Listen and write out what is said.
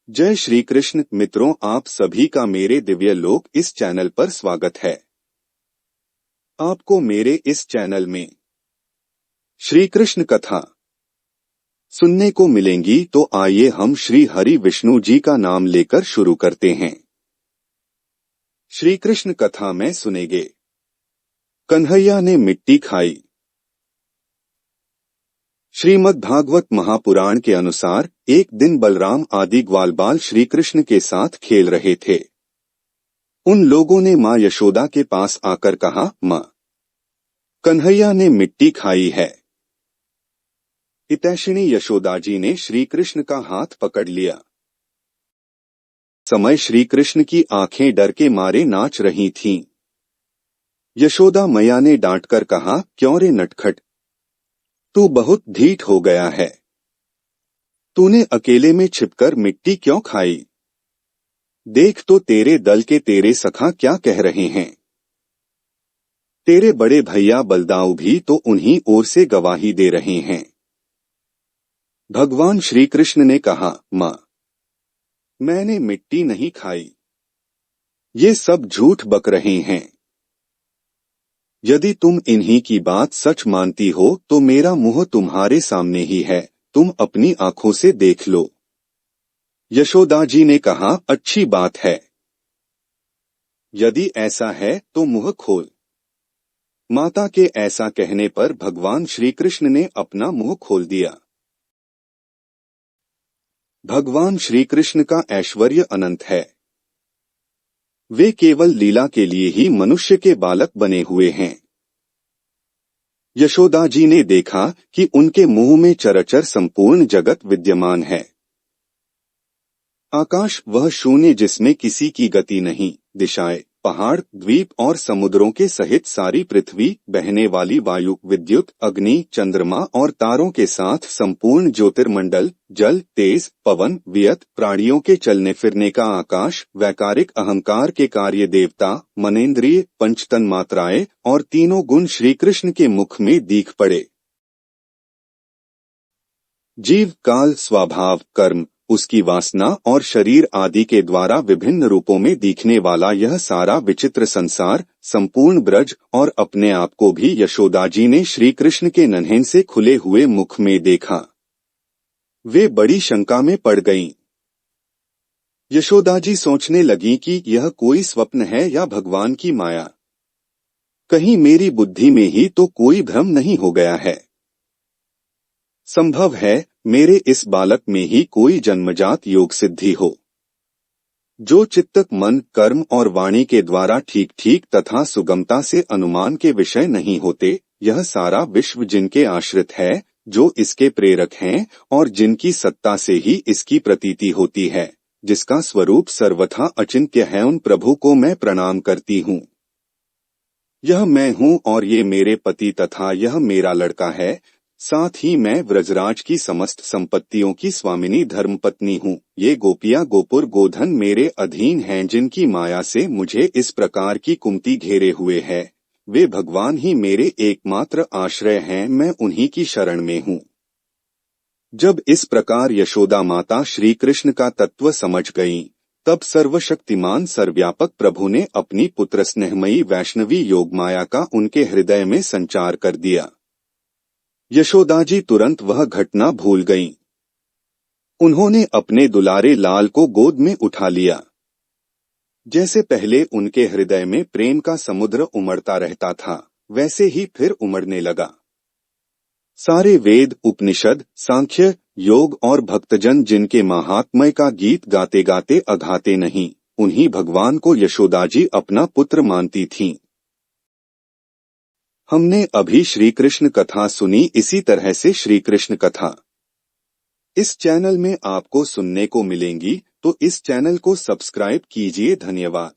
जय श्री कृष्ण मित्रों, आप सभी का मेरे दिव्य लोक इस चैनल पर स्वागत है। आपको मेरे इस चैनल में श्री कृष्ण कथा सुनने को मिलेंगी, तो आइए हम श्री हरि विष्णु जी का नाम लेकर शुरू करते हैं। श्री कृष्ण कथा में सुनेंगे कन्हैया ने मिट्टी खाई। श्रीमद् भागवत महापुराण के अनुसार एक दिन बलराम आदि ग्वाल बाल श्री कृष्ण के साथ खेल रहे थे। उन लोगों ने माँ यशोदा के पास आकर कहा, माँ, कन्हैया ने मिट्टी खाई है। हितैषिणी यशोदा जी ने श्री कृष्ण का हाथ पकड़ लिया। समय श्री कृष्ण की आंखें डर के मारे नाच रही थीं। यशोदा मैया ने डांटकर कहा, क्यों रे नटखट, तू बहुत ढीठ हो गया है। तूने अकेले में छिपकर मिट्टी क्यों खाई? देख तो तेरे दल के तेरे सखा क्या कह रहे हैं। तेरे बड़े भैया बलदाऊ भी तो उन्हीं ओर से गवाही दे रहे हैं। भगवान श्री कृष्ण ने कहा, माँ, मैंने मिट्टी नहीं खाई। ये सब झूठ बक रहे हैं। यदि तुम इन्हीं की बात सच मानती हो तो मेरा मुंह तुम्हारे सामने ही है, तुम अपनी आंखों से देख लो। यशोदा जी ने कहा, अच्छी बात है। यदि ऐसा है तो मुंह खोल। माता के ऐसा कहने पर भगवान श्री कृष्ण ने अपना मुंह खोल दिया। भगवान श्री कृष्ण का ऐश्वर्य अनंत है। वे केवल लीला के लिए ही मनुष्य के बालक बने हुए हैं। यशोदा जी ने देखा कि उनके मुंह में चराचर संपूर्ण जगत विद्यमान है। आकाश वह शून्य जिसमें किसी की गति नहीं, दिशाएं, पहाड़, द्वीप और समुद्रों के सहित सारी पृथ्वी, बहने वाली वायु, विद्युत, अग्नि, चंद्रमा और तारों के साथ संपूर्ण ज्योतिर्मंडल, जल, तेज, पवन, वियत, प्राणियों के चलने फिरने का आकाश, वैकारिक अहंकार के कार्य देवता, मनेन्द्रिय, पंचतन मात्राएं और तीनों गुण श्री कृष्ण के मुख में दीख पड़े। जीव, काल, स्वभाव, कर्म, उसकी वासना और शरीर आदि के द्वारा विभिन्न रूपों में दिखने वाला यह सारा विचित्र संसार, संपूर्ण ब्रज और अपने आप को भी यशोदा जी ने श्री कृष्ण के नन्हें से खुले हुए मुख में देखा। वे बड़ी शंका में पड़ गईं। यशोदा जी सोचने लगी कि यह कोई स्वप्न है या भगवान की माया। कहीं मेरी बुद्धि में ही तो कोई भ्रम नहीं हो गया है। संभव है मेरे इस बालक में ही कोई जन्मजात योग सिद्धि हो, जो चित्तक, मन, कर्म और वाणी के द्वारा ठीक ठीक तथा सुगमता से अनुमान के विषय नहीं होते। यह सारा विश्व जिनके आश्रित है, जो इसके प्रेरक हैं और जिनकी सत्ता से ही इसकी प्रतीति होती है, जिसका स्वरूप सर्वथा अचिंत्य है, उन प्रभु को मैं प्रणाम करती हूँ। यह मैं हूँ और ये मेरे पति तथा यह मेरा लड़का है। साथ ही मैं व्रजराज की समस्त संपत्तियों की स्वामिनी धर्मपत्नी हूँ। ये गोपियाँ गोपुर गोधन मेरे अधीन हैं, जिनकी माया से मुझे इस प्रकार की कुमति घेरे हुए है। वे भगवान ही मेरे एकमात्र आश्रय हैं, मैं उन्हीं की शरण में हूँ। जब इस प्रकार यशोदा माता श्री कृष्ण का तत्व समझ गईं, तब सर्वशक्तिमान सर्वव्यापक प्रभु ने अपनी पुत्र स्नेहमयी वैष्णवी योग माया का उनके हृदय में संचार कर दिया। यशोदा जी तुरंत वह घटना भूल गईं। उन्होंने अपने दुलारे लाल को गोद में उठा लिया। जैसे पहले उनके हृदय में प्रेम का समुद्र उमड़ता रहता था, वैसे ही फिर उमड़ने लगा। सारे वेद, उपनिषद, सांख्य, योग और भक्तजन जिनके महात्म्य का गीत गाते गाते अघाते नहीं, उन्हीं भगवान को यशोदा जी अपना पुत्र मानती थीं। हमने अभी श्री कृष्ण कथा सुनी। इसी तरह से श्री कृष्ण कथा इस चैनल में आपको सुनने को मिलेंगी, तो इस चैनल को सब्सक्राइब कीजिए। धन्यवाद।